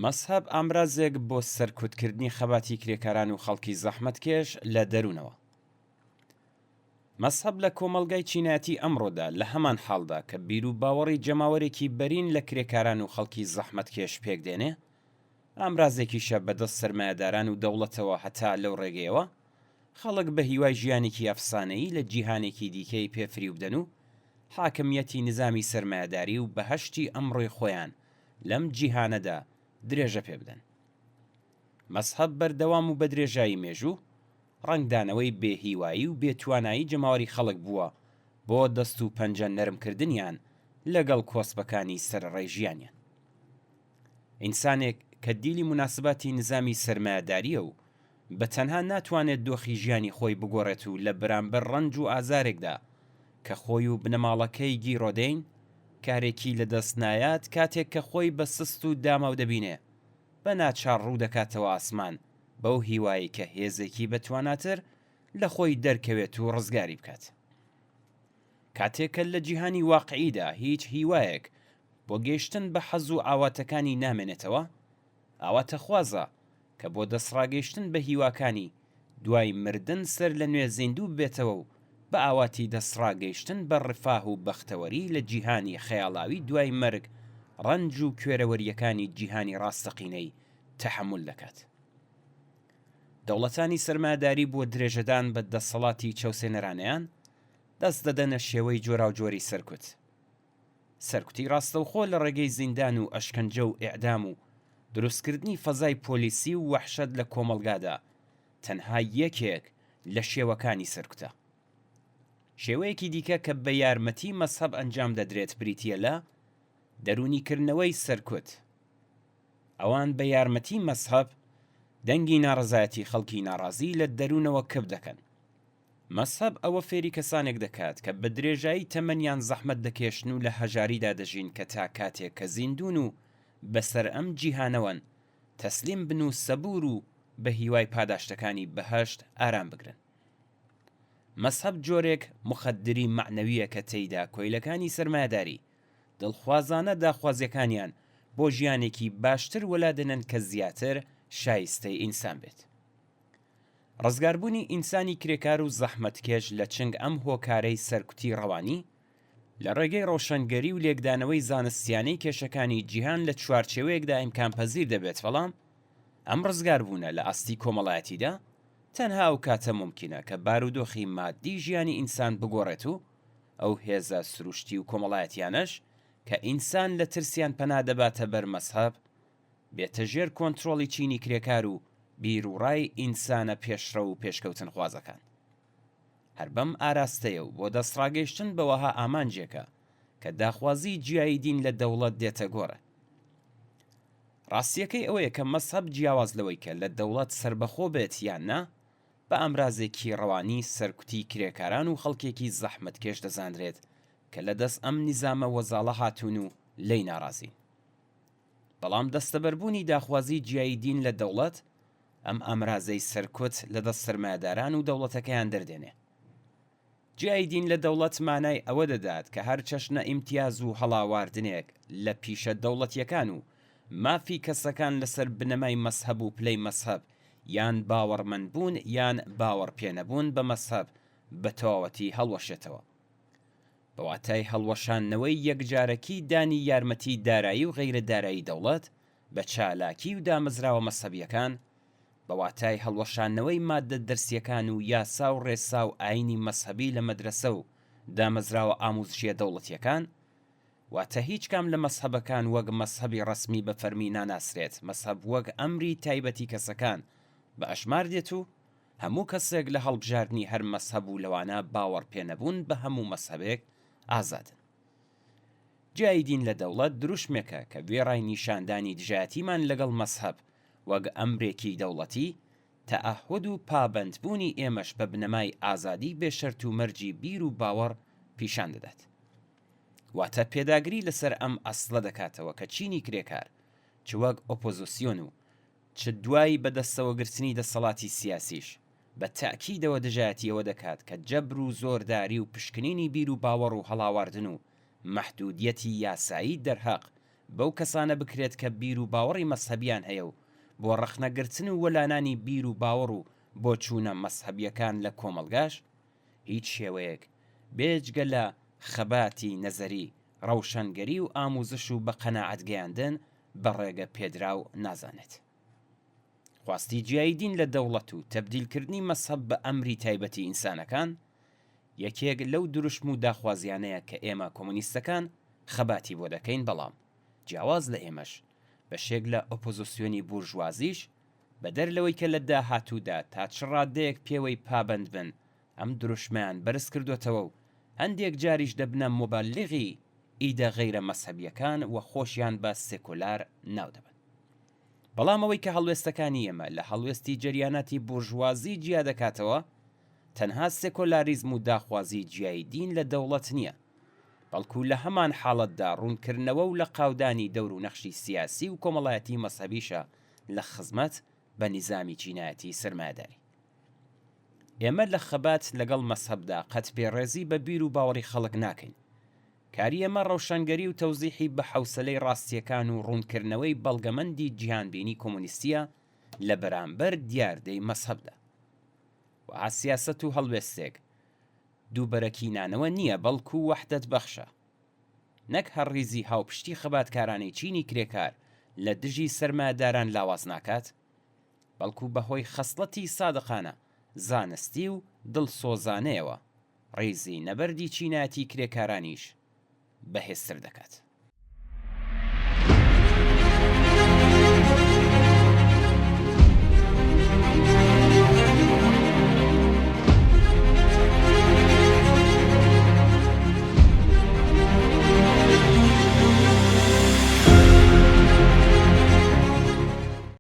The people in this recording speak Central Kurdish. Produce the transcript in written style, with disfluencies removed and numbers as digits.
مەسحەب ئامرازێک بۆ سەرکوتکردنی خەباتی کرێکاران و خەڵکی زەحمەتکێش لە دەروونەوە. مەسحەب لە کۆمەڵگای چینایەتی ئەمڕۆدا لە هەمان حاڵدا کە بیر و باوەڕی جەماوەرێکی بەرین لە کرێکاران و خەڵکی زەحمەتکێش پێکدێنێ، ئامرازێکیشە بەدەست سەرمایەداران و دەوڵەتەوە هەتا لەو ڕێگەیەوە خەڵک بە هیوای ژیانێکی ئەفسانەیی لە جیهانێکی دیکەی پێفریو بدەن و حاکمیەتی نظامی سەرمایەداری و بەهەشتی ئەمڕۆی خۆیان لەم جیهانەدا درێژە پێ بدەن. مەسحەب بەردەوام و بە درێژایی مێژوو ڕەنگدانەوەی بێهیوایی و بێتوانایی جەماوەری خەڵک بووە بۆ دەست و پەنجە نەرمکردنیان لەگەڵ کۆسبەکانی سەرڕای ژیانیان. ئینسانێک کە دیلی مناسباتی نظامی سەرمایەداریە و بە تەنها ناتوانێت دۆخی ژیانی خۆی بگۆڕێت و لە بەرامبەر ڕەنج و ئازارێکدا کە خۆی و بنەماڵەکەی گیرۆدەین کارێکی لەدەست نایات کاتێک کە خۆی بە سست و داماو دەبینێ، بە ناچار ڕوو دەکاتەوە ئاسمان بەو هیوایی کە هێزێکی بەتواناتر لە خۆی دەرکەوێت و ڕزگاری بکات. کاتێکە لە جیهانی واقعیدا هیچ هیوایەک بۆ گەیشتن بە حەز و ئاواتەکانی نامێنێتەوە، ئاواتە خوازە کە بۆ دەسڕاگەیشتن بە هیواکانی دوای مردن سەر لە نوێ زیندوو بێتەوە و بە ئاواتی دەسڕاگەیشتن بە ڕفاه و بەختەوەری لە جیهانی خەیاڵاوی دوای مەرگ ڕەنج و کوێرەوەریەکانی جیهانی ڕاستەقینەی تەحمل دەکات. دەوڵەتانی سەرمایەداری بۆ درێژەدان بە دەسەڵاتی چەوسێنەرانەیان دەست دەدەنە شێوەی جۆرا و جۆری سەرکوت. سەرکوتی ڕاستەوخۆ لە ڕێگەی زیندان و ئەشکەنجە و ئیعدام و دروستکردنی فەزای پۆلیسی و وەحشەت لە کۆمەڵگادا تەنها یەکێک لە شێوەکانی سەرکوتە. شێوەیەکی دیکە کە بە یارمەتی مەسحەب ئەنجام دەدرێت بریتیە لە دەرونیکردنەوەی سەرکوت. ئەوان بە یارمەتی مەسحەب دەنگی ناڕەزایەتی خەڵکی ناڕازی لە دەروونەوە کەب دەکەن. مەسحەب ئەوە فێری کەسانێک دەکات کە بە درێژایی تەمەنیان زەحمەت دەکێشن و لە هەژاریدا دەژین کە تا کاتێک کە زیندون و بەسەر ئەم جیهانەوەن تەسلیم بن و سەبور و بە هیوای پاداشتەکانی بەهەشت ئارام بگرن. مەسحەب جۆرێک مخەدری معنەویە کە تێیدا کۆیلەکانی سەرمایەداری دڵخوازانە داخوازیەکانیان بۆ ژیانێکی باشتر وەلادەنن کە زیاتر شایستەی ئینسان بێت. ڕزگاربوونی ئینسانی کرێکار و زەحمەتکێش لە چنگ ئەم هۆکارەی سەرکوتی ڕەوانی لە ڕێگەی ڕۆشنگەری و لێکدانەوەی زانستیانەی کێشەکانی جیهان لە چوارچێوەیەکدا ئیمکانپەزیر دەبێت، بەڵام ئەم ڕزگاربوونە لە ئاستی کۆمەڵایەتیدا تەنها ئەو کاتە مومکینە کە بارودۆخی مادی ژیانی ئینسان بگۆڕێت و ئەو هێزە سروشتی و کۆمەڵایەتیانەش کە ئینسان لە ترسیان پەنا دەباتە بەر مەسحەب بێتە ژێر کۆنتڕۆڵی چینی کرێکار و بیرروڕای ئینسانە پێشڕە و پێشکەوتن خوازەکان. هەر بەم ئاراستەیە و بۆ دەستڕاگەیشتن بەوەها ئامانجێکە کە داخوازی جیایی دین لە دەوڵەت دێتە گۆڕە. ڕاستیەکەی ئەوەیە کە مەسحەب جیاواز لەوەی کە لە دەوڵەت سربەخۆ بێت یان نا، بە ئەمرازێکی ڕەوانی سەرکوتی کرێکاران و خەڵکێکی زەحمەتکێش دەزانرێت کە لە دەست ئەم نیزامە وەزاڵە هاتوون و لێی ناڕازین. بەڵام دەستەبەربوونی داخوازی جیایی دین لە دەوڵەت ئەم ئەمرازەی سەرکوت لە دەست سەرمایەداران و دەوڵەتەکەیان دەردێنێ. جیایی دین لە دەوڵەت مانای ئەوە دەدات کە هەر چەشنە ئیمتیاز و هەڵاواردنێک لە پیشە دەوڵەتیەکان و مافی کەسەکان لەسەر بنەمای مەسحەب و پلەی مەسحەب یان باوەڕمەندبوون یان باوەڕ پێنەبوون بە مەسحەب بە تەواوەتی هەڵوەشێتەوە. بەواتای هەڵوەشانەوەی یەکجارەکی دانی یارمەتی دارایی و غەیرە دارایی دەوڵەت بە چالاکی و دامەزراوە مەسحەبیەکان، بەواتای هەڵوەشانەوەی مادە دەرسیەکان و یاسا و ڕێسا و ئاینی مەسحەبی لە مەدرسە و دامەزراوە ئاموزشیە دەوڵەتیەکان، واتە هیچ کام لە مەسحەبەکان وەک مەسحەبی ڕەسمی بە فەرمی ناناسرێت. مەسحەب وەک ئەمری تایبەتی کەسەکان بە ئەشمار دێت و هەموو کەسێک لە هەڵبژاردنی هەر مەسحەب و لەوانە باوەڕ پێنەبوون بە هەموو مەسحەبێک ئازادن. جیایی دین لە دەوڵەت دروشمێکە کە وێڕای نیشاندانی دژایەتیمان لەگەڵ مەسحەب وەک ئەمرێکی دەوڵەتی تەعەهود و پابەندبوونی ئێمەش بە بنەمای ئازادی بێشەرت و مەرجی بیر و باوەڕ پیشان دەدات. واتە پێداگری لەسەر ئەم ئەسڵە دەکاتەوە کە چینی کرێکار چ وەک ئۆپۆزیسیۆن و چ دوای بەدەستەوەگرتنی دەسەڵاتی سیاسیش بە تاکیدەوە دژایەتیەوە دەکات کە جەبر و زۆرداری و پشکنینی بیر و باوەڕ و هەڵاواردن و مەحدودیەتی یاسایی دەرهەق بەو کەسانە بکرێت کە بیر و باوەڕی مەسهەبیان هەیە و بۆ ڕەخنەگرتن و وەلانانی بیر و باوەڕ و بۆ چوونە مەسهەبیەکان لە کۆمەڵگاش هیچ شێوەیەک بێجگە لە خەباتی نەزەری ڕەوشەنگەری و ئاموزش و بە قەناعەت گەیاندن بە ڕێگە پێدراو نازانێت. خواستی جیایی دین لە دەوڵەت و تەبدیلکردنی مەسهەب بە ئەمری تایبەتی ئینسانەکان یەکێک لەو دروشم و داخوازیانەیە کە ئێمە کۆمونیستەکان خەباتی بۆ دەکەین، بەڵام جیاواز لە ئێمەش بەشێک لە ئۆپۆزیسیۆنی بورژوازیش بەدەر لەوەی کە لە داهاتوودا تا چ ڕادەیەک پێوەی پابەند بن ئەم دروشمیان بەرز کردوێتەوە و هەندێک جاریش دەبنە مۆبەللیغی ئیدە غەیرە مەسهەبیەکان و خۆشیان بە سێکولار ناو دەبن. بەڵام ئەوەی کە هەڵوێستەکانی ئێمە لە هەڵوێستی جەریاناتی بورژوازی جیا دەکاتەوە تەنها سێکۆلاریزم و داخوازی جیایی دین لە دەوڵەت نییە، بەڵکو لە هەمان حاڵەتدا ڕوونکردنەوە و لە قاودانی دەور و نەخشی سیاسی و کۆمەڵایەتی مەسهەبیشە لە خزمەت بە نیزامی جینایەتی سرمایه‌داری. ئێمە لە خەبات لەگەڵ مەسهەبدا قەت پێڕێزی بە بیر و باوەڕی خەڵک ناکەین. کاری ئێمە ڕەوشەنگەری و تەوزیحی بە حەوسەلەی ڕاستیەکان و ڕوونکردنەوەی بەڵگەمەندی جیهانبینی کۆمونیستیە لە بەرامبەر دیاردەی مەسهەبدا. وها سیاسەت و هەڵوێستێک دووبەرەکینانەوە نییە، بەڵکو وەحدەت بەخشە. نەک هەڕیزی هاوپشتی خەباتکارانی چینی کرێکار لە دژی سەرمایەداران لاواز ناکات، بەڵکو بەهۆی خەسڵەتی سادقانە زانستی و دڵسۆزانەیەوە ڕیزی نەبەردی چینایەتی کرێکارانیش بەهێزتر دەکات.